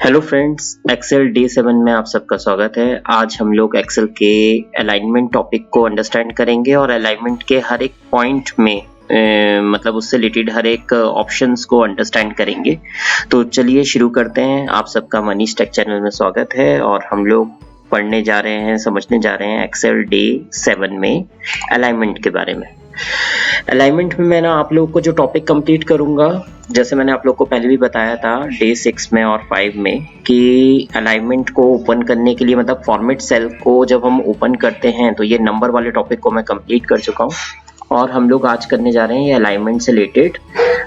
Hello friends, Excel day 7 में आप सबका स्वागत है। आज हम लोग एक्सेल के अलाइनमेंट टॉपिक को अंडरस्टैंड करेंगे और अलाइनमेंट के हर एक पॉइंट में मतलब उससे रिलेटेड हर एक ऑप्शंस को अंडरस्टैंड करेंगे। तो चलिए शुरू करते हैं। आप सबका मनीष टेक चैनल में स्वागत है और हम लोग पढ़ने जा रहे हैं, समझने जा रहे हैं एक्सेल डे 7 में अलाइनमेंट के बारे में। अलाइनमेंट में मैं आप लोगों को जो टॉपिक कंप्लीट करूंगा, जैसे मैंने आप लोग को पहले भी बताया था डे 6 में और 5 में, कि अलाइनमेंट को ओपन करने के लिए मतलब फॉर्मेट सेल को जब हम ओपन करते हैं तो ये नंबर वाले टॉपिक को मैं कंप्लीट कर चुका हूँ और हम लोग आज करने जा रहे हैं ये अलाइनमेंट से रिलेटेड।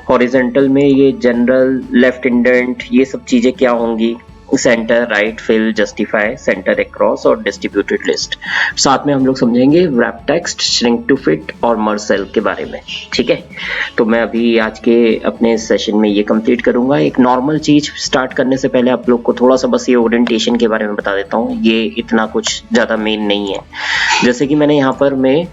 हॉरिजॉन्टल में ये जनरल, लेफ्ट इंडेंट, ये सब चीजें क्या होंगी, centre, right, fill, justify, centre across और डिस्ट्रीब्यूटेड लिस्ट। साथ में हम लोग समझेंगे wrap text, shrink to fit और मर्ज सेल के बारे में। ठीक है, तो मैं अभी आज के अपने सेशन में ये कंप्लीट करूंगा। एक नॉर्मल चीज स्टार्ट करने से पहले आप लोग को थोड़ा सा बस ये ओरिएंटेशन के बारे में बता देता हूँ। ये इतना कुछ ज्यादा मेन नहीं है। जैसे कि मैंने यहाँ पर मैं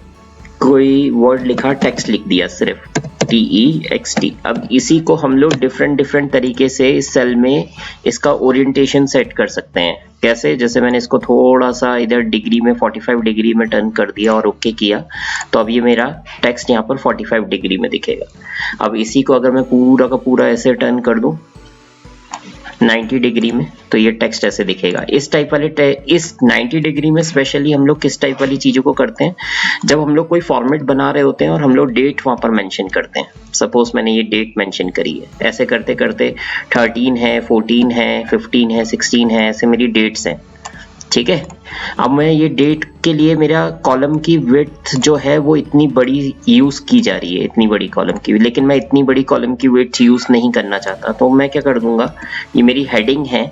कोई वर्ड लिखा, टेक्स्ट लिख दिया, सिर्फ TEXT। अब इसी को हम लोग डिफरेंट तरीके से इस सेल में इसका ओरिएंटेशन सेट कर सकते हैं। कैसे? जैसे मैंने इसको थोड़ा सा इधर डिग्री में 45 डिग्री में टर्न कर दिया और ओके किया, तो अब ये मेरा टेक्स्ट यहाँ पर 45 डिग्री में दिखेगा। अब इसी को अगर मैं पूरा का पूरा ऐसे टर्न कर दूं 90 डिग्री में, तो ये टेक्स्ट ऐसे दिखेगा। इस टाइप वाले इस 90 डिग्री में स्पेशली हम लोग किस टाइप वाली चीजों को करते हैं, जब हम लोग कोई फॉर्मेट बना रहे होते हैं और हम लोग डेट वहां पर मेंशन करते हैं। सपोज मैंने ये डेट मेंशन करी है, ऐसे करते करते 13 है, 14 है, 15 है, 16 है, ऐसे मेरी डेट्स हैं। ठीक है, अब मैं ये डेट के लिए मेरा कॉलम की विड्थ जो है वो इतनी बड़ी यूज की जा रही है, इतनी बड़ी कॉलम की, लेकिन मैं इतनी बड़ी कॉलम की विड्थ यूज नहीं करना चाहता। तो मैं क्या कर दूंगा, ये मेरी हेडिंग है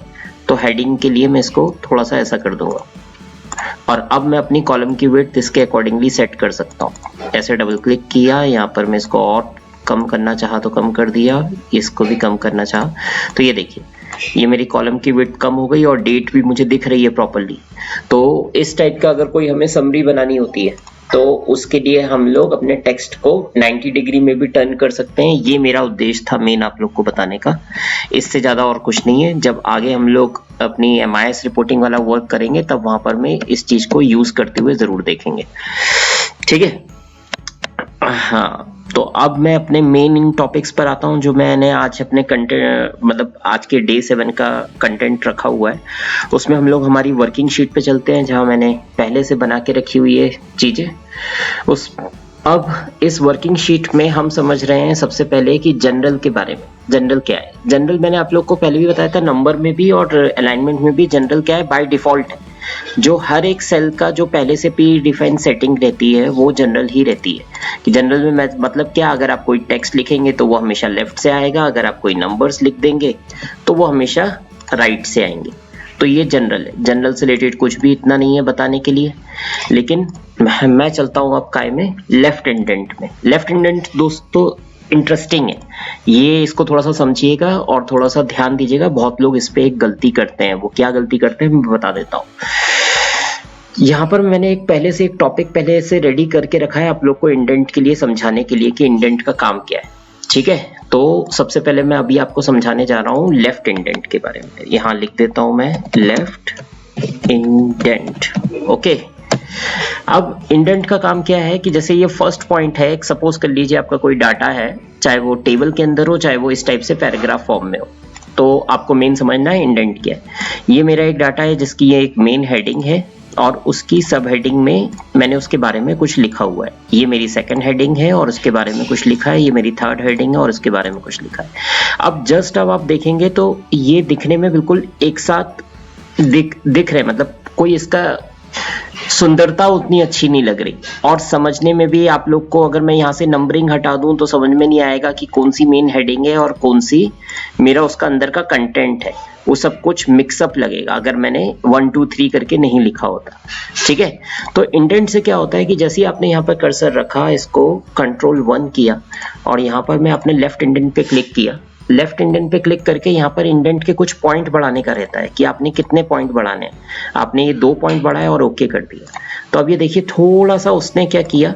तो हेडिंग के लिए मैं इसको थोड़ा सा ऐसा कर दूंगा और अब मैं अपनी कॉलम की विड्थ इसके अकॉर्डिंगली सेट कर सकता हूँ। ऐसे डबल क्लिक किया, यहाँ पर मैं इसको और कम करना चाहा तो कम कर दिया, इसको भी कम करना चाहा तो ये देखिए ये मेरी कॉलम की विड्थ कम हो गई और डेट भी मुझे दिख रही है प्रॉपर्ली। तो इस टाइप का अगर कोई हमें समरी बनानी होती है तो उसके लिए हम लोग अपने टेक्स्ट को 90 डिग्री में भी टर्न कर सकते हैं। ये मेरा उद्देश्य था मेन आप लोग को बताने का, इससे ज्यादा और कुछ नहीं है। जब आगे हम लोग अपनी MIS रिपोर्टिंग वाला वर्क करेंगे तब वहां पर मैं इस चीज को यूज करते हुए जरूर देखेंगे। ठीक है, हाँ, तो अब मैं अपने मेन इन टॉपिक्स पर आता हूँ जो मैंने आज अपने कंटेंट मतलब आज के डे 7 का कंटेंट रखा हुआ है। उसमें हम लोग हमारी वर्किंग शीट पे चलते हैं जहाँ मैंने पहले से बना के रखी हुई है चीजें। अब इस वर्किंग शीट में हम समझ रहे हैं सबसे पहले कि जनरल के बारे में। जनरल क्या है? जनरल मैंने आप लोग को पहले भी बताया था, नंबर में भी और अलाइनमेंट में भी जनरल क्या है, बाय डिफॉल्ट है। जो हर एक सेल का जो पहले से प्री डिफाइंड सेटिंग रहती है वो जनरल ही रहती है। कि जनरल में मतलब क्या, अगर आप कोई टेक्स्ट लिखेंगे तो वो हमेशा लेफ्ट से आएगा, अगर आप कोई नंबर्स लिख देंगे तो वो हमेशा राइट से आएंगे। तो ये जनरल है। जनरल से रिलेटेड कुछ भी इतना नहीं है बताने के लिए। लेकिन मैं चलता हूँ अब काय में, लेफ्ट इंडेंट में। लेफ्ट इंडेंट दोस्तों इंटरेस्टिंग है, ये इसको थोड़ा सा समझिएगा और थोड़ा सा ध्यान दीजिएगा। बहुत लोग इस पे एक गलती करते हैं, वो क्या गलती करते हैं मैं बता देता हूँ। यहाँ पर मैंने एक टॉपिक पहले से रेडी करके रखा है आप लोग को इंडेंट के लिए समझाने के लिए कि इंडेंट का काम क्या है। ठीक है, तो सबसे पहले मैं अभी आपको समझाने जा रहा हूँ लेफ्ट इंडेंट के बारे में। यहाँ लिख देता हूँ मैं लेफ्ट इंडेंट। ओके, अब इंडेंट का काम क्या है कि जैसे ये फर्स्ट पॉइंट है, सपोज कर लीजिए आपका कोई डाटा है, चाहे वो टेबल के अंदर हो चाहे वो इस टाइप से पैराग्राफ फॉर्म में हो, तो आपको मेन समझना है इंडेंट क्या है। ये मेरा एक डाटा है जिसकी ये एक मेन हेडिंग है और उसकी सब हेडिंग में मैंने उसके बारे में कुछ लिखा हुआ है। ये मेरी सेकंड हेडिंग है और उसके बारे में कुछ लिखा है। ये मेरी थर्ड हेडिंग है और उसके बारे में कुछ लिखा है। अब आप देखेंगे तो ये दिखने में बिल्कुल एक साथ दिख रहे, मतलब कोई इसका सुंदरता उतनी अच्छी नहीं लग रही और समझने में भी आप लोग को, अगर मैं यहाँ से नंबरिंग हटा दूं तो समझ में नहीं आएगा कि कौन सी मेन हेडिंग है और कौन सी मेरा उसका अंदर का कंटेंट है। वो सब कुछ मिक्सअप लगेगा अगर मैंने 1 2 3 करके नहीं लिखा होता। ठीक है, तो इंडेंट से क्या होता है कि जैसे ही आपने यहाँ पर कर्सर रखा, इसको कंट्रोल 1 किया और यहाँ पर मैं अपने लेफ्ट इंडेंट पे क्लिक किया। लेफ्ट इंडेंट पे क्लिक करके यहाँ पर इंडेंट के कुछ पॉइंट बढ़ाने का रहता है कि आपने कितने पॉइंट बढ़ाने हैं। आपने ये 2 पॉइंट बढ़ाया और ओके कर दिया। तो अब ये देखिए थोड़ा सा उसने क्या किया,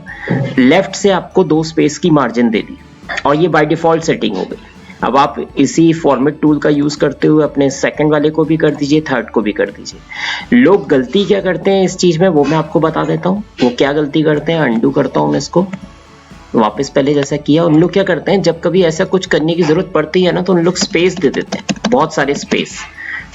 लेफ्ट से आपको 2 स्पेस की मार्जिन दे दी और ये बाय डिफॉल्ट सेटिंग हो गई। अब आप इसी फॉर्मेट टूल का यूज करते हुए अपने सेकंड वाले को भी कर दीजिए, थर्ड को भी कर दीजिए। लोग गलती क्या करते हैं इस चीज में वो मैं आपको बता देता हूँ। वो क्या गलती करते हैं, अंडू करता हूँ मैं इसको, वापस पहले जैसा किया। उन लोग क्या करते हैं, जब कभी ऐसा कुछ करने की जरूरत पड़ती है ना, तो उन लोग स्पेस दे देते हैं, बहुत सारे स्पेस,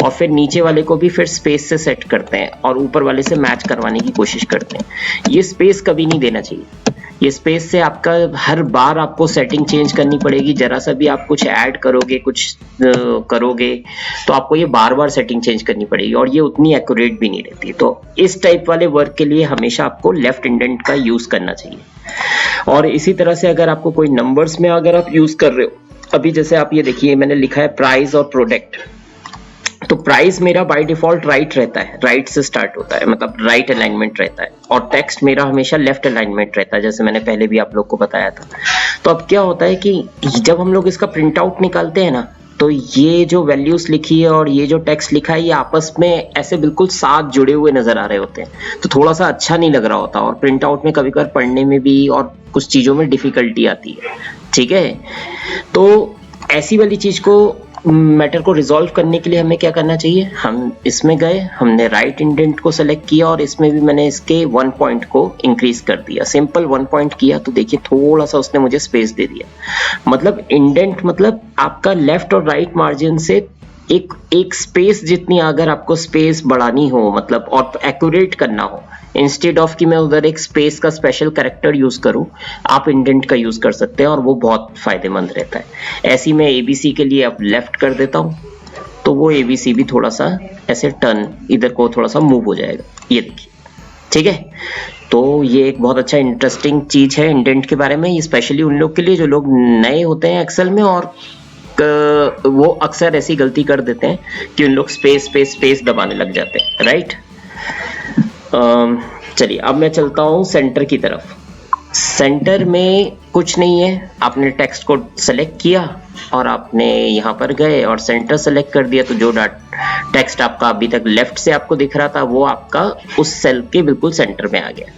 और फिर नीचे वाले को भी फिर स्पेस से सेट करते हैं और ऊपर वाले से मैच करवाने की कोशिश करते हैं। ये स्पेस कभी नहीं देना चाहिए। ये स्पेस से आपका हर बार आपको सेटिंग चेंज करनी पड़ेगी। जरा सा भी आप कुछ ऐड करोगे, कुछ करोगे, तो आपको ये बार बार सेटिंग चेंज करनी पड़ेगी और ये उतनी एक्यूरेट भी नहीं रहती। तो इस टाइप वाले वर्क के लिए हमेशा आपको लेफ्ट इंडेंट का यूज करना चाहिए। और इसी तरह से अगर आपको कोई नंबर्स में अगर आप यूज कर रहे हो, अभी जैसे आप ये देखिए मैंने लिखा है प्राइस और प्रोडक्ट, तो प्राइस मेरा बाय डिफॉल्ट राइट रहता है, राइट से स्टार्ट होता है, मतलब राइट अलाइनमेंट रहता है, और टेक्स्ट मेरा हमेशा लेफ्ट अलाइनमेंट रहता है, जैसे मैंने पहले भी आप लोग को बताया था। तो अब क्या होता है कि जब हम लोग इसका प्रिंट आउट निकालते हैं ना, तो ये जो वैल्यूज लिखी है और ये जो टेक्स्ट लिखा है, ये आपस में ऐसे बिल्कुल साथ जुड़े हुए नजर आ रहे होते हैं, तो थोड़ा सा अच्छा नहीं लग रहा होता, और प्रिंट आउट में कभी कभार पढ़ने में भी और कुछ चीजों में डिफिकल्टी आती है। ठीक है, तो ऐसी वाली चीज को, मैटर को रिजॉल्व करने के लिए हमें क्या करना चाहिए, हम इसमें गए, हमने राइट इंडेंट को सेलेक्ट किया और इसमें भी मैंने इसके 1 पॉइंट को इंक्रीज कर दिया, सिंपल 1 पॉइंट किया, तो देखिए थोड़ा सा उसने मुझे स्पेस दे दिया। मतलब इंडेंट मतलब आपका लेफ्ट और राइट मार्जिन से एक स्पेस जितनी अगर आपको स्पेस बढ़ानी हो, मतलब और एक्यूरेट करना हो, इंस्टेड ऑफ कि मैं उधर एक स्पेस का स्पेशल कैरेक्टर यूज करूं, आप इंडेंट का यूज कर सकते हैं और वो बहुत फायदेमंद रहता है। ऐसी मैं एबीसी के लिए अब लेफ्ट कर देता हूं, तो वो एबीसी भी थोड़ा सा ऐसे टर्न इधर को थोड़ा सा मूव हो जाएगा, ये देखिए। ठीक है, तो ये एक बहुत अच्छा इंटरेस्टिंग चीज है इंडेंट के बारे में। ये स्पेशली उन लोग के लिए जो लोग नए होते हैं एक्सेल में, और वो अक्सर ऐसी गलती कर देते हैं कि उन लोग स्पेस दबाने लग जाते हैं, राइट। चलिए अब मैं चलता हूं सेंटर की तरफ। सेंटर में कुछ नहीं है, आपने टेक्स्ट को सेलेक्ट किया और आपने यहाँ पर गए और सेंटर सेलेक्ट कर दिया, तो जो टेक्स्ट आपका अभी तक लेफ्ट से आपको दिख रहा था वो आपका उस सेल के बिल्कुल सेंटर में आ गया।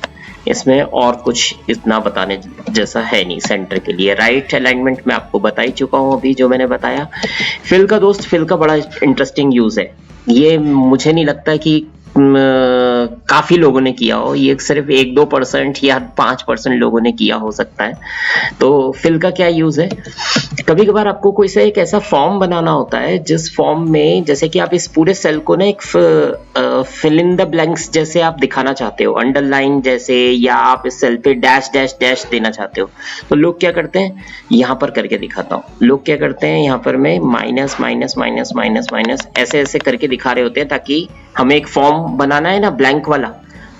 इसमें और कुछ इतना बताने जैसा है नहीं सेंटर के लिए। राइट अलाइनमेंट में आपको बता ही चुका हूँ अभी जो मैंने बताया। फिल का दोस्त, फिल का बड़ा इंटरेस्टिंग यूज है। ये मुझे नहीं लगता कि काफी लोगों ने किया हो, ये सिर्फ 1-2% या 5% लोगों ने किया हो सकता है। तो फिल का क्या यूज है, कभी कभार आपको कोई सा एक ऐसा फॉर्म बनाना होता है जिस फॉर्म में जैसे कि आप इस पूरे सेल को ना एक फिल इन द ब्लैंक्स जैसे आप दिखाना चाहते हो, अंडरलाइन जैसे, या आप इस सेल पे डैश डैश डैश देना चाहते हो, तो लोग क्या करते हैं, यहाँ पर करके दिखाता हूँ। लोग क्या करते हैं, यहाँ पर मैं minus minus minus minus minus ऐसे ऐसे करके दिखा रहे होते हैं, ताकि हमें एक फॉर्म बनाना है ना ब्लैंक वाला,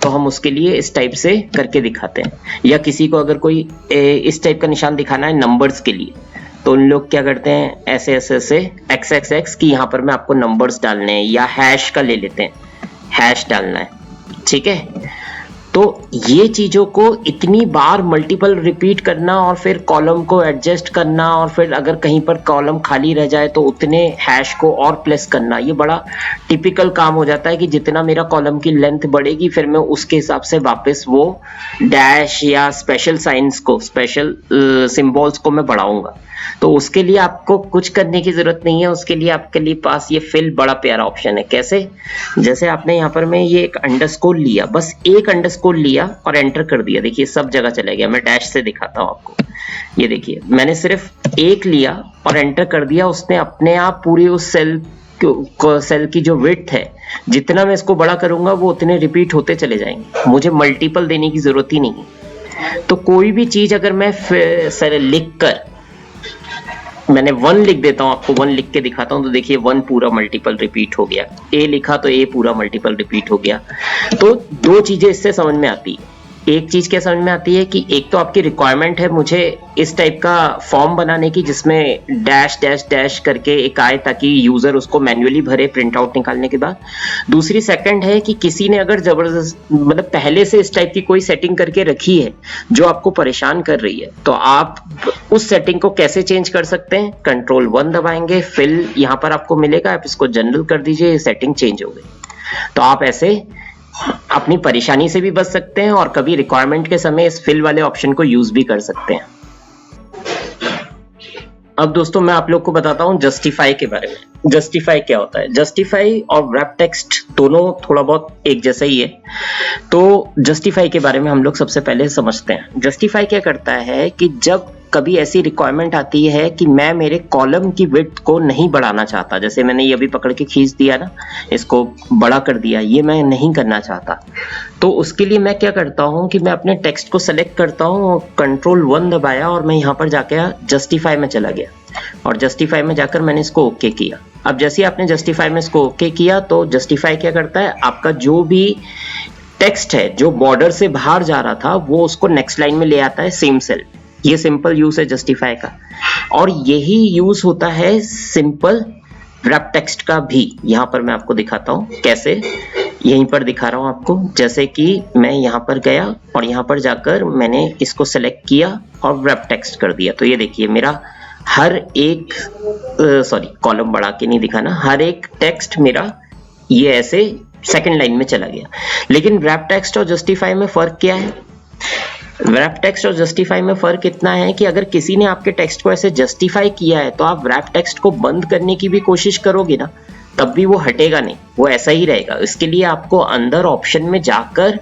तो हम उसके लिए इस टाइप से करके दिखाते हैं। या किसी को अगर कोई इस टाइप का निशान दिखाना है नंबर्स के लिए, तो उन लोग क्या करते हैं, ऐसे ऐसे ऐसे एक्स एक्स एक्स की यहाँ पर मैं आपको नंबर्स डालने हैं, या हैश का ले लेते हैं, हैश डालना है। ठीक है, तो ये चीजों को इतनी बार मल्टीपल रिपीट करना और फिर कॉलम को एडजस्ट करना, और फिर अगर कहीं पर कॉलम खाली रह जाए तो उतने हैश को और प्लेस करना, ये बड़ा टिपिकल काम हो जाता है कि जितना मेरा कॉलम की लेंथ बढ़ेगी फिर मैं उसके हिसाब से वापस वो डैश या स्पेशल साइंस को, स्पेशल सिंबल्स को मैं बढ़ाऊंगा। तो उसके लिए आपको कुछ करने की जरूरत नहीं है, उसके लिए आपके लिए पास ये फिल बड़ा प्यारा ऑप्शन है। कैसे, जैसे आपने यहाँ पर मैं ये एक अंडरस्कोर लिया, बस एक अंडरस्कोर लिया और एंटर कर दिया, देखिए सब जगह चला गया। मैं डैश से दिखाता हूँ आपको, ये देखिए मैंने सिर्फ एक लिया और एंटर कर दिया, उसने अपने आप पूरी उस सेल की जो विड्थ है, जितना मैं इसको बड़ा करूंगा वो उतने रिपीट होते चले जाएंगे, मुझे मल्टीपल देने की जरूरत ही नहीं है। तो कोई भी चीज अगर मैं लिख कर, मैंने 1 लिख देता हूं, आपको 1 लिख के दिखाता हूं, तो देखिए 1 पूरा मल्टीपल रिपीट हो गया। ए लिखा तो ए पूरा मल्टीपल रिपीट हो गया। तो दो चीजें इससे समझ में आती है। एक चीज क्या समझ में आती है कि एक तो आपकी रिक्वायरमेंट है मुझे इस टाइप का फॉर्म बनाने की जिसमें डैश डैश डैश करके एक आए, ताकि यूजर उसको मैन्युअली भरे प्रिंट आउट निकालने के बाद। दूसरी सेकंड है कि किसी ने अगर जबरदस्त, मतलब पहले से इस टाइप की कोई सेटिंग करके रखी है जो आपको परेशान कर रही है, तो आप उस सेटिंग को कैसे चेंज कर सकते हैं, Ctrl+1 दबाएंगे, फिल यहाँ पर आपको मिलेगा, आप इसको जनरल कर दीजिए, सेटिंग चेंज हो गई। तो आप ऐसे अपनी परेशानी से भी बच सकते हैं और कभी रिक्वायरमेंट के समय इस फिल वाले ऑप्शन को यूज भी कर सकते हैं। अब दोस्तों मैं आप लोग को बताता हूँ जस्टिफाई के बारे में। जस्टिफाई क्या होता है? जस्टिफाई और रैप टेक्स्ट दोनों थोड़ा बहुत एक जैसा ही है। तो जस्टिफाई के बारे में हम लोग सबसे पहले समझते हैं। जस्टिफाई क्या करता है कि जब कभी ऐसी रिक्वायरमेंट आती है कि मैं मेरे कॉलम की विड्थ को नहीं बढ़ाना चाहता, जैसे मैंने ये अभी पकड़ के खींच दिया ना, इसको बड़ा कर दिया, ये मैं नहीं करना चाहता, तो उसके लिए मैं क्या करता हूँ कि मैं अपने टेक्स्ट को सेलेक्ट करता हूँ, Ctrl+1 दबाया और मैं यहाँ पर जाके जस्टिफाई में चला गया और जस्टिफाई में जाकर मैंने इसको ओके किया। अब जैसे आपने जस्टिफाई में इसको ओके किया तो जस्टिफाई क्या करता है, आपका जो भी टेक्स्ट है जो बॉर्डर से बाहर जा रहा था वो उसको नेक्स्ट लाइन में ले आता है सेम सेल। ये सिंपल यूज है जस्टिफाई का, और यही यूज होता है सिंपल रैप टेक्स्ट का भी। यहां पर मैं आपको दिखाता हूं कैसे, यहीं पर दिखा रहा हूं आपको। जैसे कि मैं यहां पर गया और यहां पर जाकर मैंने इसको सेलेक्ट किया और रैप टेक्स्ट कर दिया, तो ये देखिए मेरा हर एक कॉलम बढ़ा के नहीं दिखाना, हर एक टेक्स्ट मेरा ये ऐसे सेकंड लाइन में चला गया। लेकिन रैप टेक्स्ट और जस्टिफाई में फर्क क्या है? रैप टेक्स्ट और जस्टिफाई में फर्क इतना है कि अगर किसी ने आपके टेक्स्ट को ऐसे जस्टिफाई किया है तो आप रैप टेक्स्ट को बंद करने की भी कोशिश करोगे ना, तब भी वो हटेगा नहीं, वो ऐसा ही रहेगा। इसके लिए आपको अंदर ऑप्शन में जाकर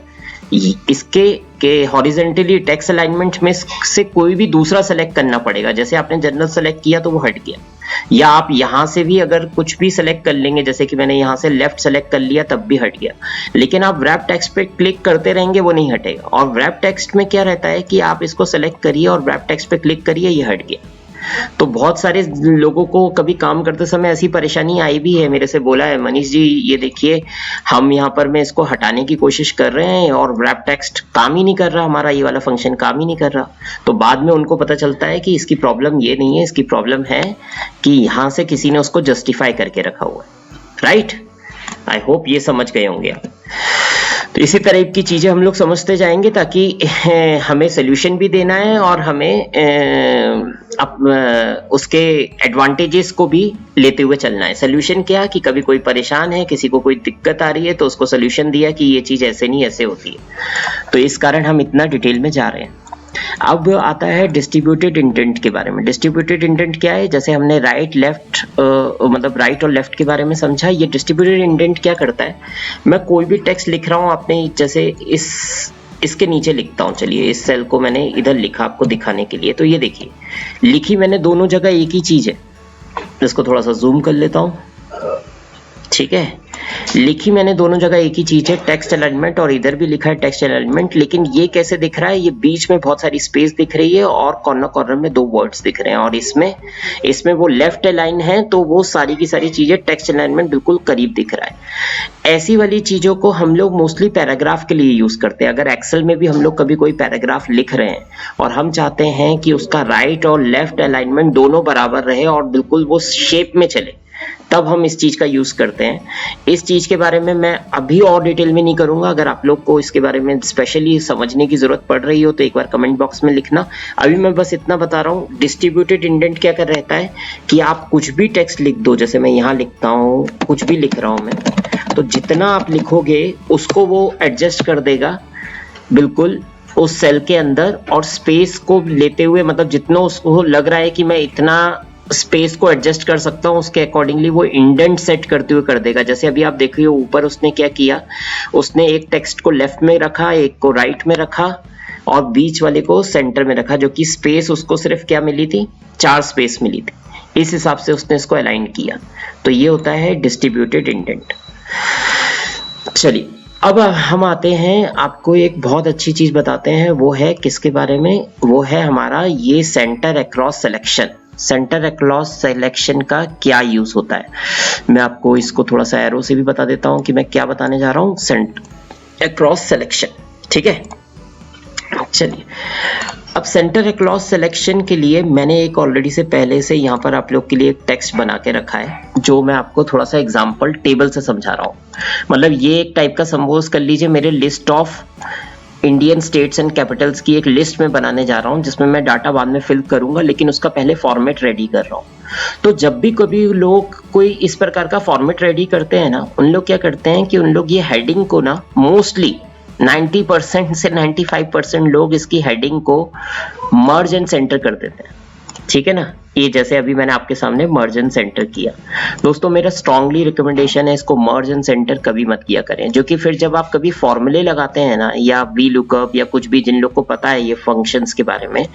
इसके हॉरिजॉन्टली टेक्स्ट अलाइनमेंट में से कोई भी दूसरा सेलेक्ट करना पड़ेगा। जैसे आपने जनरल सेलेक्ट किया तो वो हट गया, या आप यहां से भी अगर कुछ भी सेलेक्ट कर लेंगे, जैसे कि मैंने यहां से लेफ्ट सेलेक्ट कर लिया तब भी हट गया। लेकिन आप रैप टेक्स्ट पे क्लिक करते रहेंगे, वो नहीं हटेगा। और रैप टेक्स्ट में क्या रहता है कि आप इसको सेलेक्ट करिए और रैप टेक्स्ट पे क्लिक करिए, ये हट गया। तो बहुत सारे लोगों को कभी काम करते समय ऐसी परेशानी आई भी है, मेरे से बोला है, मनीष जी ये देखिए हम यहाँ पर मैं इसको हटाने की कोशिश कर रहे हैं और रैप टेक्स्ट काम ही नहीं कर रहा, हमारा ये वाला फंक्शन काम ही नहीं कर रहा। तो बाद में उनको पता चलता है कि इसकी प्रॉब्लम ये नहीं है, इसकी प्रॉब्लम है कि यहाँ से किसी ने उसको जस्टिफाई करके रखा हुआ है। राइट, आई होप ये समझ गए होंगे आप। तो इसी तरह की चीजें हम लोग समझते जाएंगे ताकि हमें सोल्यूशन भी देना है और हमें उसके एडवांटेजेस को भी लेते हुए चलना है। सोल्यूशन क्या, कि कभी कोई परेशान है, किसी को कोई दिक्कत आ रही है तो उसको सोल्यूशन दिया कि ये चीज ऐसे नहीं ऐसे होती है। तो इस कारण हम इतना डिटेल में जा रहे हैं। अब आता है डिस्ट्रीब्यूटेड इंटेंट के बारे में। डिस्ट्रीब्यूटेड इंटेंट क्या है? जैसे हमने राइट लेफ्ट मतलब राइट और लेफ्ट के बारे में समझा, ये डिस्ट्रीब्यूटेड इंटेंट क्या करता है, मैं कोई भी टेक्स्ट लिख रहा हूँ, आपने जैसे इसके नीचे लिखता हूँ, चलिए इस सेल को मैंने इधर लिखा आपको दिखाने के लिए, तो ये देखिए लिखी मैंने दोनों जगह एक ही चीज है। इसको थोड़ा सा जूम कर लेता हूँ, ठीक है। लिखी मैंने दोनों जगह एक ही चीज है, टेक्स्ट अलाइनमेंट, और इधर भी लिखा है टेक्स्ट अलाइनमेंट। लेकिन ये कैसे दिख रहा है, ये बीच में बहुत सारी स्पेस दिख रही है और कॉर्नर कॉर्नर में 2 वर्ड्स दिख रहे हैं, और इसमें वो लेफ्ट अलाइन है तो वो सारी की सारी चीजें टेक्स्ट अलाइनमेंट बिल्कुल करीब दिख रहा है। ऐसी वाली चीजों को हम लोग मोस्टली पैराग्राफ के लिए यूज करते हैं। अगर एक्सेल में भी हम लोग कभी कोई पैराग्राफ लिख रहे हैं और हम चाहते हैं कि उसका राइट और लेफ्ट अलाइनमेंट दोनों बराबर रहे और बिल्कुल वो शेप में चले, तब हम इस चीज का यूज करते हैं। इस चीज के बारे में मैं अभी और डिटेल में नहीं करूंगा। अगर आप लोग को इसके बारे में स्पेशली समझने की जरूरत पड़ रही हो तो एक बार कमेंट बॉक्स में लिखना। अभी मैं बस इतना बता रहा हूँ, डिस्ट्रीब्यूटेड इंडेंट क्या कर रहता है कि आप कुछ भी टेक्स्ट लिख दो, जैसे मैं यहाँ लिखता हूँ, कुछ भी लिख रहा हूँ मैं, तो जितना आप लिखोगे उसको वो एडजस्ट कर देगा बिल्कुल उस सेल के अंदर, और स्पेस को लेते हुए, मतलब जितना उसको लग रहा है कि मैं इतना स्पेस को एडजस्ट कर सकता हूं, उसके अकॉर्डिंगली वो इंडेंट सेट करते हुए कर देगा। जैसे अभी आप देख रहे हो ऊपर उसने क्या किया, उसने एक टेक्स्ट को लेफ्ट में रखा, एक को राइट में रखा और बीच वाले को सेंटर में रखा, जो कि स्पेस उसको सिर्फ क्या मिली थी, 4 स्पेस मिली थी। इस हिसाब से उसने इसको अलाइन किया। तो ये होता है डिस्ट्रीब्यूटेड इंडेंट। चलिए अब हम आते हैं, आपको एक बहुत अच्छी चीज बताते हैं, वो है किसके बारे में, वो है हमारा ये centre across selection. Centre across selection का क्या यूज होता है, मैं आपको इसको थोड़ा सा एरो से भी बता देता हूं कि मैं क्या बताने जा रहा हूं। सेंटर अक्रॉस सिलेक्शन, ठीक है। चलिए अब सेंटर अक्रॉस सिलेक्शन के लिए मैंने एक ऑलरेडी से पहले से यहाँ पर आप लोग के लिए एक टेक्स्ट बना के रखा है, जो मैं आपको थोड़ा सा एग्जांपल टेबल से समझा रहा हूँ। मतलब ये एक टाइप का सपोज कर लीजिए मेरे list of Indian states and Capitals की एक लिस्ट में बनाने जा रहा हूं, जिसमें मैं डाटा बाद में फिल करूंगा, लेकिन उसका पहले फॉर्मेट रेडी कर रहा हूं। तो जब भी कभी लोग कोई इस प्रकार का फॉर्मेट रेडी करते हैं ना, उन लोग क्या करते हैं कि उन लोग ये हेडिंग को ना मोस्टली 90% से 95% लोग इसकी हेडिंग को मर्ज एंड सेंटर कर देते हैं। ठीक है ना। ये जैसे अभी मैंने आपके सामने मर्ज एंड सेंटर किया। दोस्तों मेरा स्ट्रांगली रिकमेंडेशन है इसको मर्ज एंड सेंटर कभी मत किया करें, जो कि फिर जब आप कभी फॉर्मूले लगाते हैं ना, या वी लुकअप या कुछ भी, जिन लोग को पता है ये फंक्शंस के बारे में,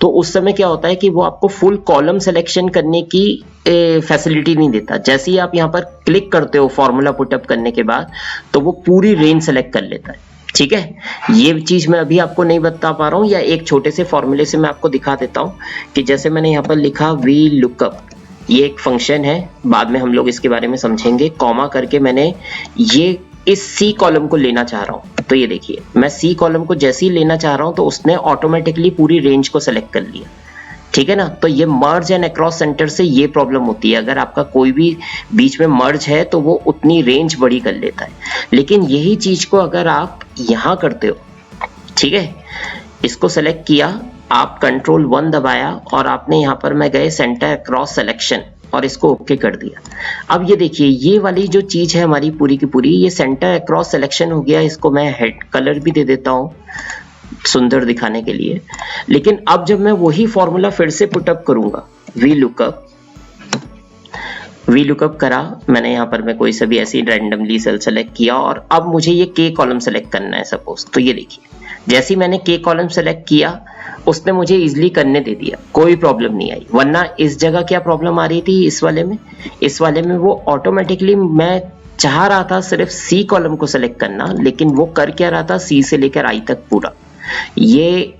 तो उस समय क्या होता है कि वो आपको फुल कॉलम सिलेक्शन करने की फैसिलिटी नहीं देता। जैसे ही आप यहाँ पर क्लिक करते हो फॉर्मूला पुटअप करने के बाद, तो वो पूरी रेंज सेलेक्ट कर लेता है। ठीक है, ये चीज मैं अभी आपको नहीं बता पा रहा हूँ, या एक छोटे से फॉर्मूले से मैं आपको दिखा देता हूँ कि जैसे मैंने यहाँ पर लिखा वी लुकअप, ये एक फंक्शन है, बाद में हम लोग इसके बारे में समझेंगे। कॉमा करके मैंने ये इस सी कॉलम को लेना चाह रहा हूँ, तो ये देखिए मैं सी कॉलम को जैसे ही लेना चाह रहा हूँ तो उसने ऑटोमेटिकली पूरी रेंज को सेलेक्ट कर लिया। ठीक है ना। तो ये मर्ज एंड अक्रॉस सेंटर से ये प्रॉब्लम होती है, अगर आपका कोई भी बीच में मर्ज है तो वो उतनी रेंज बड़ी कर लेता है। लेकिन यही चीज को अगर आप यहां करते हो, ठीक है, इसको सेलेक्ट किया, आप कंट्रोल 1 दबाया और आपने यहां पर मैं गए सेंटर अक्रॉस सिलेक्शन और इसको ओके कर दिया। अब ये देखिए ये वाली जो चीज है हमारी पूरी की पूरी, ये सेंटर अक्रॉस सिलेक्शन हो गया। इसको मैं हेड कलर भी दे देता हूं सुंदर दिखाने के लिए। लेकिन अब जब मैं वही फॉर्मूला फिर से पुटअप करूंगा, वी लुकअप करा मैंने, यहाँ पर मैं कोई सा भी ऐसी रैंडमली सेल सेलेक्ट किया और अब मुझे ये के कॉलम सेलेक्ट करना है सपोज। तो ये देखिए जैसे ही मैंने के कॉलम सेलेक्ट किया उसने मुझे इजीली करने दे दिया, कोई प्रॉब्लम नहीं आई। वरना इस जगह क्या प्रॉब्लम आ रही थी, इस वाले में वो ऑटोमेटिकली, मैं चाह रहा था सिर्फ सी कॉलम को सेलेक्ट करना, लेकिन वो कर क्या रहा था, सी से लेकर आई तक पूरा। ये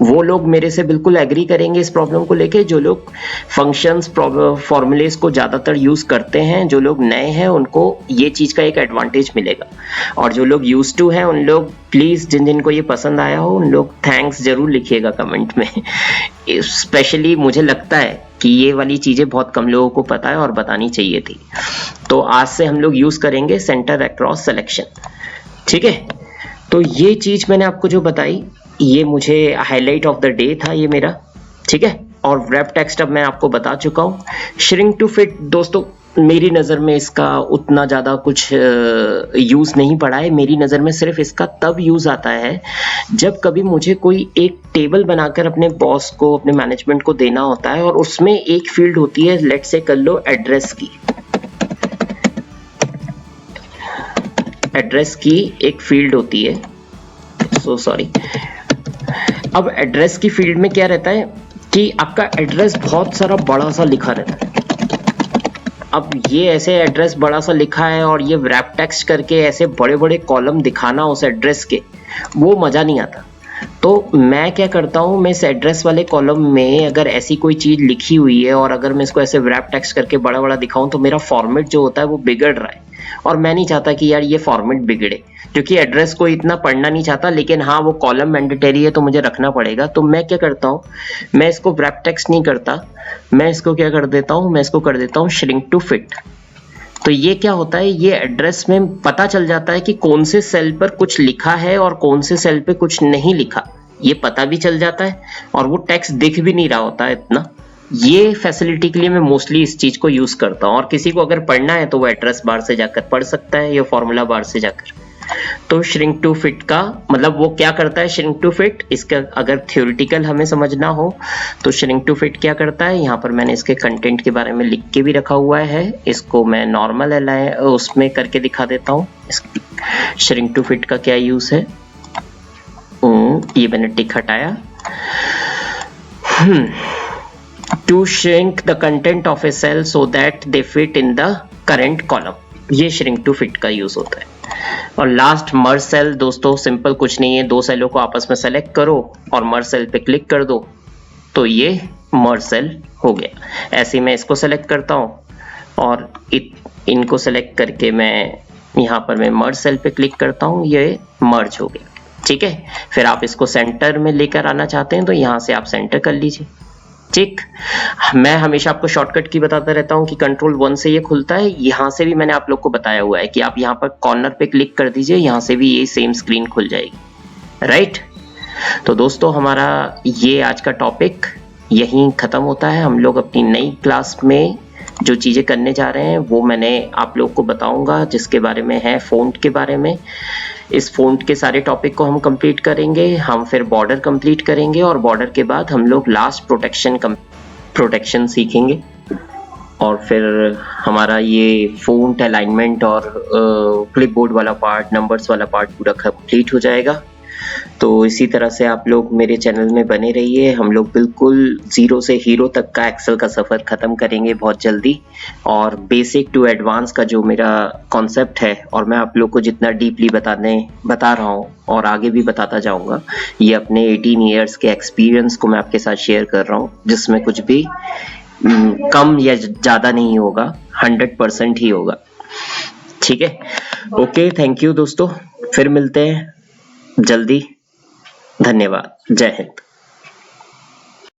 वो लोग मेरे से बिल्कुल एग्री करेंगे इस प्रॉब्लम को लेके, जो लोग फंक्शंस फॉर्मूलेस को ज्यादातर यूज करते हैं। जो लोग नए हैं उनको ये चीज का एक एडवांटेज मिलेगा, और जो लोग यूज टू हैं उन लोग प्लीज, जिन को ये पसंद आया हो उन लोग थैंक्स जरूर लिखिएगा कमेंट में। स्पेशली मुझे लगता है कि ये वाली चीजें बहुत कम लोगों को पता है और बतानी चाहिए थी। तो आज से हम लोग यूज करेंगे सेंटर अक्रॉस सिलेक्शन। ठीक है, तो ये चीज मैंने आपको जो बताई, ये मुझे हाईलाइट ऑफ द डे था ये मेरा। ठीक है, और रैप टेक्स्ट अब मैं आपको बता चुका हूँ। श्रिंक टू फिट दोस्तों मेरी नज़र में इसका उतना ज़्यादा कुछ यूज़ नहीं पड़ा है। मेरी नज़र में सिर्फ इसका तब यूज़ आता है जब कभी मुझे कोई एक टेबल बनाकर अपने बॉस को, अपने मैनेजमेंट को देना होता है, और उसमें एक फील्ड होती है, लेट्स से कर लो एड्रेस की एक फील्ड होती है। सॉरी, अब एड्रेस की फील्ड में क्या रहता है कि आपका एड्रेस बहुत सारा बड़ा सा लिखा रहता है। अब ये ऐसे एड्रेस बड़ा सा लिखा है और ये रैप टेक्स्ट करके ऐसे बड़े बड़े कॉलम दिखाना उस एड्रेस के, वो मजा नहीं आता। तो मैं क्या करता हूँ, मैं इस एड्रेस वाले कॉलम में अगर ऐसी कोई चीज लिखी हुई है और अगर मैं इसको ऐसे रैप टेक्स्ट करके बड़ा बड़ा दिखाऊं तो मेरा फॉर्मेट जो होता है वो बिगड़ रहा है, और मैं नहीं चाहता कि यार ये फॉर्मेट बिगड़े, क्योंकि एड्रेस को इतना पढ़ना नहीं चाहता, लेकिन हाँ वो कॉलम मैंडेटरी है तो मुझे रखना पड़ेगा। तो मैं क्या करता हूँ, मैं इसको रैप टेक्स्ट नहीं करता, मैं इसको क्या कर देता हूँ, मैं इसको कर देता हूँ श्रिंक टू फिट। तो ये क्या होता है, ये एड्रेस में पता चल जाता है कि कौन से सेल पर कुछ लिखा है और कौन से सेल पे कुछ नहीं लिखा, ये पता भी चल जाता है, और वो टेक्स्ट दिख भी नहीं रहा होता है इतना। ये फैसिलिटी के लिए मैं मोस्टली इस चीज को यूज करता हूँ, और किसी को अगर पढ़ना है तो वो एड्रेस बार से जाकर पढ़ सकता है या फॉर्मूला बार से जाकर। तो श्रिंक टू फिट का मतलब वो क्या करता है, श्रिंक टू फिट, इसका अगर थ्योरेटिकल हमें समझना हो तो श्रिंक टू फिट क्या करता है, यहाँ पर मैंने इसके कंटेंट के बारे में लिख के भी रखा हुआ है, इसको मैं नॉर्मल उसमें करके दिखा देता हूँ। श्रिंक टू फिट का क्या यूज है, ये मैंने टिक हटाया। To shrink the content of a cell so that they fit in the current column, ये shrink to fit का यूज होता है। और लास्ट मर्ज सेल दोस्तों सिंपल कुछ नहीं है, दो सेलों को आपस में सेलेक्ट करो और मर्ज सेल पे क्लिक कर दो तो ये मर्ज सेल हो गया। ऐसे मैं इसको सेलेक्ट करता हूँ और इनको सेलेक्ट करके मैं यहाँ पर मैं मर्ज सेल पे क्लिक करता हूँ, ये मर्ज हो गया। ठीक है, फिर आप इसको सेंटर में लेकर आना चाहते हैं तो यहाँ से आप सेंटर कर लीजिए। ठीक, मैं हमेशा आपको शॉर्टकट की बताता रहता हूं कि कंट्रोल 1 से ये खुलता है, यहां से भी मैंने आप लोग को बताया हुआ है कि आप यहां पर कॉर्नर पे क्लिक कर दीजिए, यहां से भी ये सेम स्क्रीन खुल जाएगी। राइट, तो दोस्तों हमारा ये आज का टॉपिक यहीं खत्म होता है। हम लोग अपनी नई क्लास में जो चीजें करने जा रहे हैं वो मैंने आप लोग को बताऊंगा, जिसके बारे में है फ़ॉन्ट के बारे में। इस फ़ॉन्ट के सारे टॉपिक को हम कंप्लीट करेंगे, हम फिर बॉर्डर कंप्लीट करेंगे और बॉर्डर के बाद हम लोग लास्ट प्रोटेक्शन प्रोटेक्शन सीखेंगे और फिर हमारा ये फ़ॉन्ट अलाइनमेंट और क्लिपबोर्ड वाला पार्ट, नंबर्स वाला पार्ट पूरा कंप्लीट हो जाएगा। तो इसी तरह से आप लोग मेरे चैनल में बने रहिए। हम लोग बिल्कुल ज़ीरो से हीरो तक का एक्सेल का सफ़र ख़त्म करेंगे बहुत जल्दी, और बेसिक टू एडवांस का जो मेरा कॉन्सेप्ट है और मैं आप लोग को जितना डीपली बता रहा हूँ और आगे भी बताता जाऊँगा, ये अपने 18 ईयर्स के एक्सपीरियंस को मैं आपके साथ शेयर कर रहा हूँ, जिसमें कुछ भी कम या ज़्यादा नहीं होगा, 100% ही होगा। ठीक है, ओके, थैंक यू दोस्तों, फिर मिलते हैं जल्दी। धन्यवाद, जय हिंद।